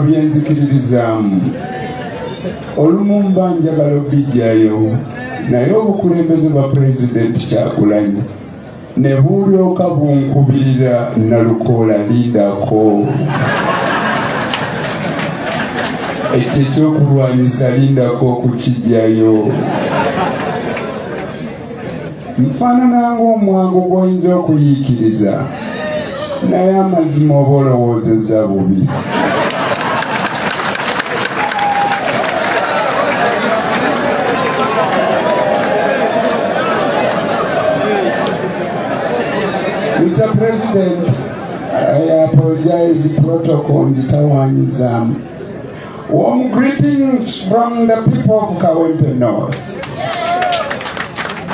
byenzikiririzaamu olumu mba njagala obijjayo naye obukulembeze bwa pulezidenti Kyagulanyi ne bulyoka bunkubirira Nulukoola lindako ekyo ekyokulwanyisa lindako okukijjayo nfaanana ng'omwangu gw'oyinza okuyiikiriza naye amazima oba olowoozezza bubi. Mr. President, I apologize protocol nditawanyizamu. Warm greetings from the people of Kawempe North.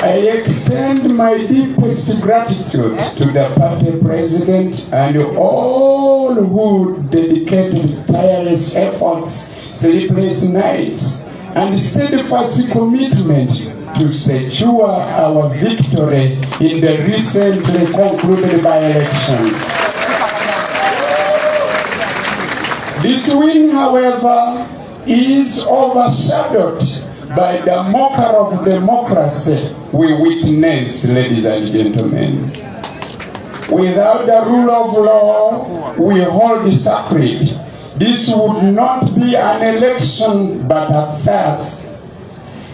I extend my deepest gratitude to the party president and all who dedicated tireless efforts, sleepless nights, and steadfast commitment to secure our victory in the recently concluded by-election. This win, however, is overshadowed by the mocker of democracy we witnessed, ladies and gentlemen. Without the rule of law we hold sacred, this would not be an election but a farce.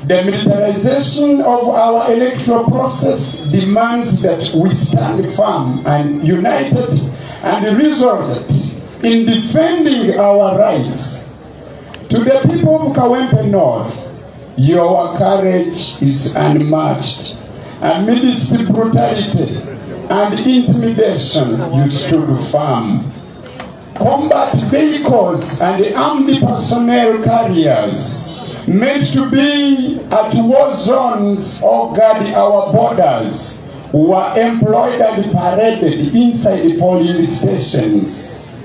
The militarization of our electoral process demands that we stand firm and united and resolute in defending our rights. To the people of Kawempe North, your courage is unmatched. Amidst brutality and intimidation, you stood firm. Combat vehicles and armed personnel carriers meant to be at war zones or guard our borders were employed and paraded inside the polling stations.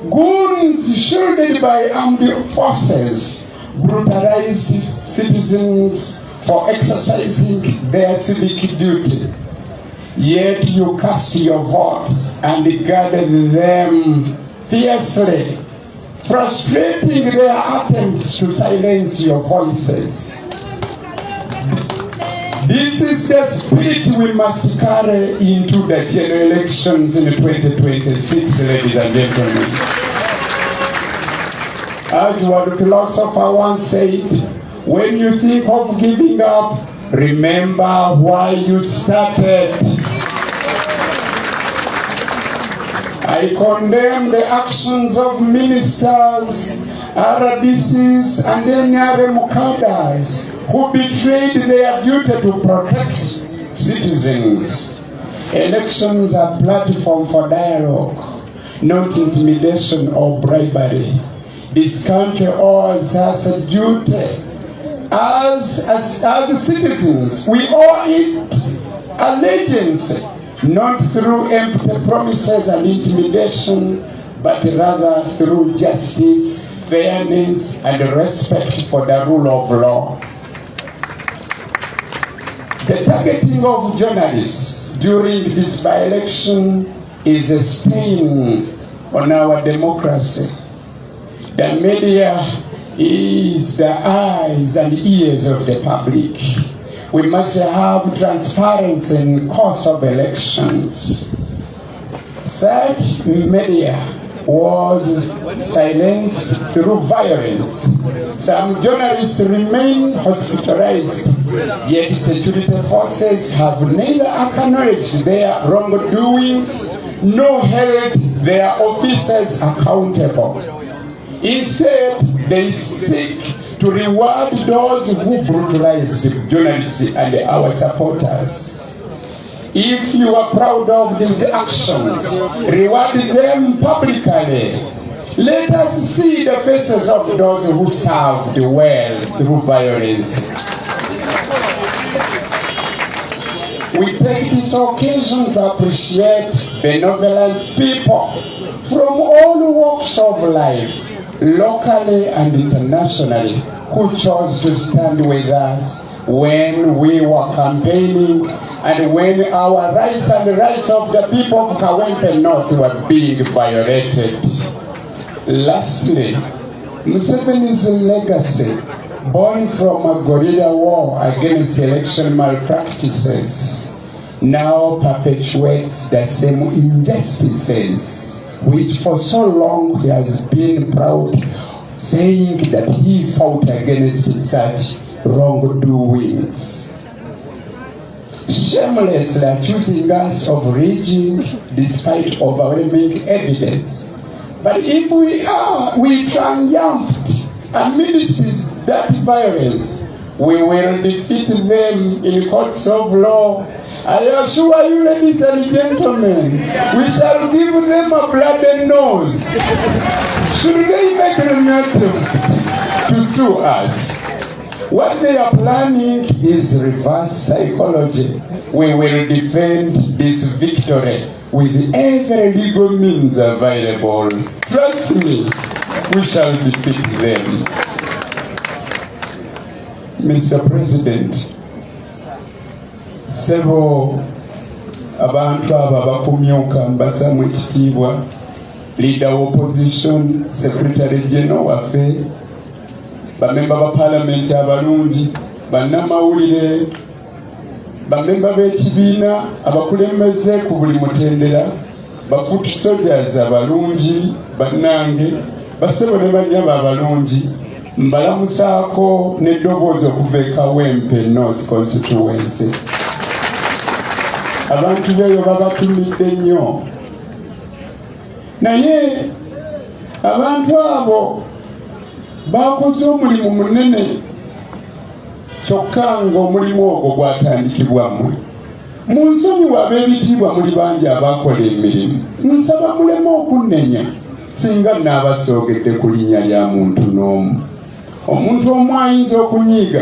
Goons shielded by armed forces brutalized citizens for exercising their civic duty. Yet you cast your votes and guarded them fiercely, frustrating their attempts to silence your voices. This is the spirit we must carry into the general elections in 2026, ladies and gentlemen. As one philosopher once said, when you think of giving up, remember why you started. I condemn the actions of ministers, RDCs, and any Mukadas who betrayed their duty to protect citizens. Elections are a platform for dialogue, not intimidation or bribery. This country owes us a duty. As citizens, we owe it allegiance, not through empty promises and intimidation, but rather through justice, fairness, and respect for the rule of law. The targeting of journalists during this by-election is a stain on our democracy. The media is the eyes and ears of the public. We must have transparency in course of elections. Such media was silenced through violence. Some journalists remain hospitalized, yet security forces have neither acknowledged their wrongdoings nor held their officers accountable. Instead, they seek to reward those who brutalize journalists and our supporters. If you are proud of these actions, reward them publicly. Let us see the faces of those who served well through violence. We take this occasion to appreciate benevolent people from all walks of life, locally and internationally, who chose to stand with us when we were campaigning and when our rights and the rights of the people of Kawempe North were being violated. Lastly, Museveni's legacy, born from a guerrilla war against election malpractices, now perpetuates the same injustices which for so long he has been proud, saying that he fought against such wrongdoings. Shamelessly accusing us of raging despite overwhelming evidence. But if we triumphed amidst that violence, we will defeat them in courts of law. I assure you, ladies and gentlemen, we shall give them a bloody nose. Should they make an attempt to sue us? What they are planning is reverse psychology. We will defend this victory with every legal means available. Trust me, we shall defeat them. Mr. President, several abantu aba bakumyuka mbasamu ekitiibwa, leader of opposition, secretary general waffe, bamemba ba parliament abalungi, bannamawulire, bamemba b'ekibiina, abakulembeze ku buli mutendera, bafoot soldiers abalungi, bannange, basebo ne bannyabo abalungi, mbalamusaako n'eddoboozi okuva e Kawempe North Constituency. Abantu beeyo babatumidde nnyo. Naye abantu abo bakoze omulimu munene, kyokka ng'omulimu ogwo gwatandikibwammwe. Mu nsonyiwa ab'ebitiibwa muli bangi abakola emirimu. Nsaba muleme okunnenya singa naabasoogedde ku linnya lya muntu n'omu. Omuntu omu ayinza okunyiiga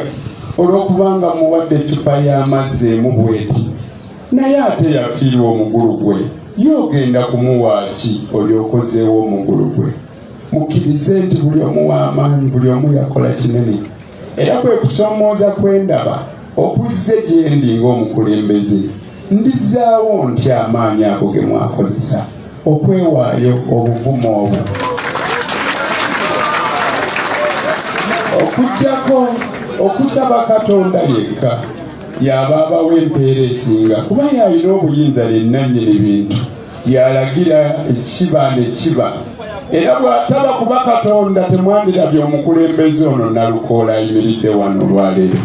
olw'okubanga muwadde eccupa y'amazzi emu bw'eti, naye ate yafiirwa omugulu gwe, y'ogenda kumuwa ki olyokozeewo omugulu gwe? Mukkirize nti buli omu w'amaanyi, buli omu yakola kinene, era kwe kusoomooza kwendaba okuzze gye ndi ng'omukulembeze, ndizzaawo ntya amaanyi ago ge mwakozesa okwewaayo obuvumo obwo, okuggyako okusaba Katonda yekka y'aba abawa empeera esinga, kuba y'alina obuyinza n'ennannyini bintu, y'alagira ekiba ne kiba. Era bw'ataba kuba Katonda temwandirabye omukulembeze ono Nulukoola ayimiridde wano olwaleero.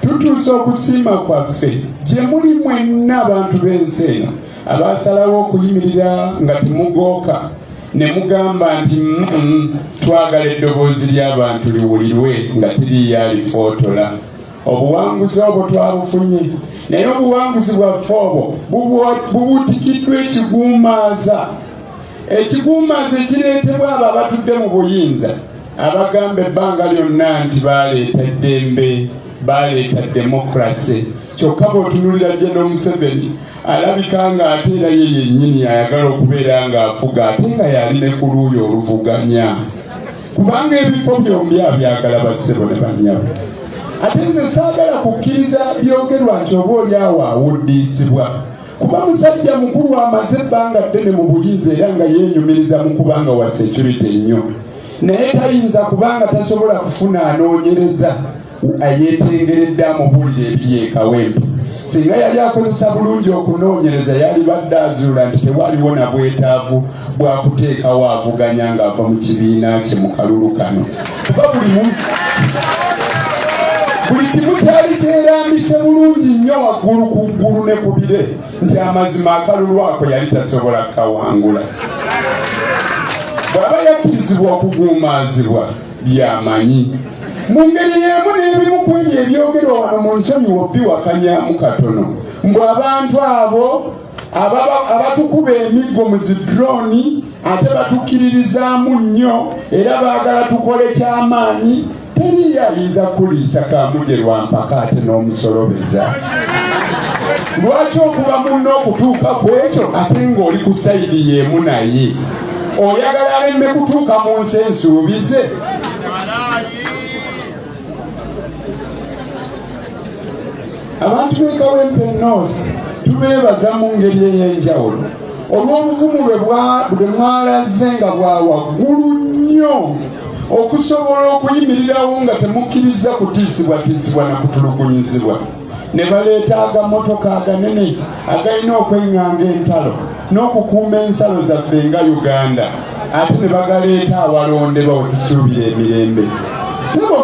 Tutuuse okusiima kwaffe gye muli mwenna abantu b'ensi eno abaasalawo okuyimirira nga temugooka ne mugamba nti twagala eddoboozi ly'abantu liwulirwe nga tiriyo alifootola. Obuwanguzi obwo twabufunye, naye obuwanguzi bwaffe obwo bubutikiddwa ekiguumaaza. Ekiguumaaza ekireetebwa abo abatudde mu buyinza abagamba ebbanga lyonna nti baleeta eddembe, baleeta demokrasi. Kyokka bw'otunuulira General Museveni alabika ng'ate era ye yennyini ayagala okubeera ng'afuga ate nga yali ne ku luuyi oluvuganya, kubanga ebifo byombi abyagala bassebo ne bannyabo. Ate nze saagala kukkiriza byogerwa nti oba oli awo awuddiisibwa, kuba musajja mukulu amaze ebbanga ddene mu buyinza era nga yeenyumiriza mu kubanga wa security ennyo, naye tayinza kubanga tasobola kufuna anoonyereza ayeetengeredde amubulire ebiri e Kawempe. Singa yali akozesa bulungi okunoonyereza yali badde azuula nti tewaliwo na bwetaavu bwa kuteekawo avuganya ng'ava mu kibiina kye mu kalulu kano, kuba buli kimu kyali kyerambise bulungi nnyo waggulu ku ggulu ne ku bire nti amazima akalulu ako yali tasobola kawangula. Bw'aba yakkirizibwa okuguumaazibwa by'amanyi. Mu ngeri y'emu n'ebimu ku ebyo ebyogerwa wano mu nsonyiwo biwakanyaamu katono, mbu abantu abo abatukuba emiggo mu zidrooni ate batukkiririzaamu nnyo era baagala tukole ky'amaanyi, teriyo ayinza kuliisa kamuje lwa mpaka ate n'omusolobeza. Lwaki okuba munno okutuuka ku ekyo ate ng'oli ku sayidi y'emu naye? Oyagala aleme kutuuka mu nsi ensuubize? Abantu b'e Kawempe North tubeebaza mu ngeri ey'enjawulo olw'obuvumu bwe mwalaze nga bwa waggulu nnyo okusobola okuyimirirawo nga temukkiriza kutiisibwatiisibwa na kutulugunyizibwa. Ne baleeta agamotoka aganene agalina okweŋŋanga entalo n'okukuuma ensalo zaffe nga Uganda, ate ne bagaleeta awalondebwa we tusuubira emirembe. Sebo